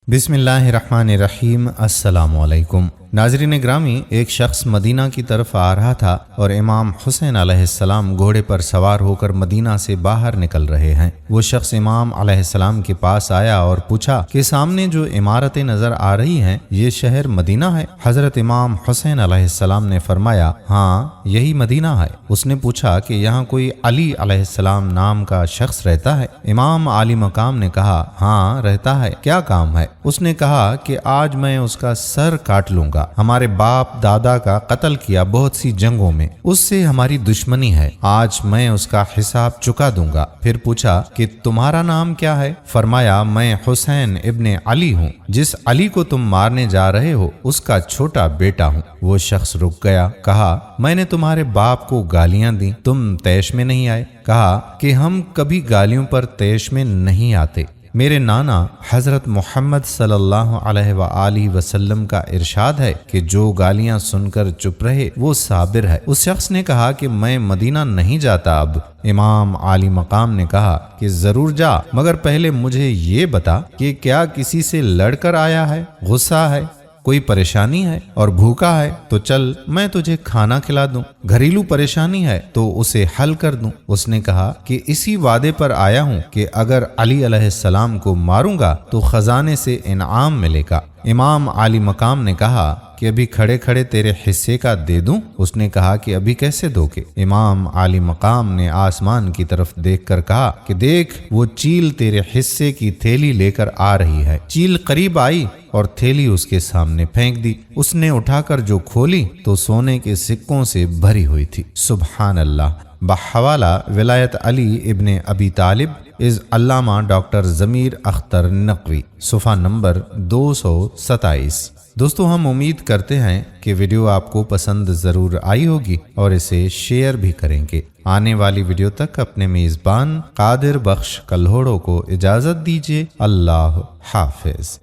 बिस्मिल्लाहिर्रहमानिर्रहीम। अस्सलामु अलैकुम। नाज़रीन ग्रामी, एक शख्स मदीना की तरफ आ रहा था और इमाम हुसैन अलैहिस्सलाम घोड़े पर सवार होकर मदीना से बाहर निकल रहे हैं। वो शख्स इमाम अलैहिस्सलाम के पास आया और पूछा कि सामने जो इमारतें नजर आ रही हैं, ये शहर मदीना है? हजरत इमाम हुसैन अलैहिस्सलाम ने फरमाया, हाँ, यही मदीना है। उसने पूछा कि यहाँ कोई अली अलैहिस्सलाम नाम का शख्स रहता है? इमाम आली मकाम ने कहा, हाँ रहता है। क्या काम है? उसने कहा कि आज मैं उसका सर काट लूंगा। हमारे बाप दादा का कत्ल किया बहुत सी जंगों में, उससे हमारी दुश्मनी है। आज मैं उसका हिसाब चुका दूंगा। फिर पूछा कि तुम्हारा नाम क्या है? फरमाया, मैं हुसैन इब्ने अली हूँ। जिस अली को तुम मारने जा रहे हो उसका छोटा बेटा हूँ। वो शख्स रुक गया। कहा, मैंने तुम्हारे बाप को गालियां दी, तुम तैश में नहीं आए? कहा कि हम कभी गालियों पर तैश में नहीं आते। मेरे नाना हजरत मोहम्मद सल्लल्लाहु अलैहि वसल्लम का इरशाद है कि जो गालियां सुनकर चुप रहे वो साबिर है। उस शख्स ने कहा कि मैं मदीना नहीं जाता अब। इमाम आली मकाम ने कहा कि जरूर जा, मगर पहले मुझे ये बता कि क्या किसी से लड़कर आया है, गुस्सा है, कोई परेशानी है और भूखा है तो चल मैं तुझे खाना खिला दूं। घरेलू परेशानी है तो उसे हल कर दूं। उसने कहा कि इसी वादे पर आया हूं कि अगर अली अलैहिस्सलाम को मारूंगा तो खजाने से इनाम मिलेगा। इमाम आली मकाम ने कहा कि अभी खड़े खड़े तेरे हिस्से का दे दूं? उसने कहा कि अभी कैसे दोगे? इमाम आली मकाम ने आसमान की तरफ देखकर कहा कि देख, वो चील तेरे हिस्से की थैली लेकर आ रही है। चील करीब आई और थैली उसके सामने फेंक दी। उसने उठाकर जो खोली तो सोने के सिक्कों से भरी हुई थी। सुभान अल्लाह। बहवाला विलायत अली इब्ने अबी तालिब इज़ अल्लामा डॉक्टर ज़मीर अख्तर नकवी, सफ़ा नंबर 227। दोस्तों, हम उम्मीद करते हैं कि वीडियो आपको पसंद ज़रूर आई होगी और इसे शेयर भी करेंगे। आने वाली वीडियो तक अपने मेज़बान कादिर बख्श कल्होड़ो को इजाज़त दीजिए। अल्लाह हाफिज़।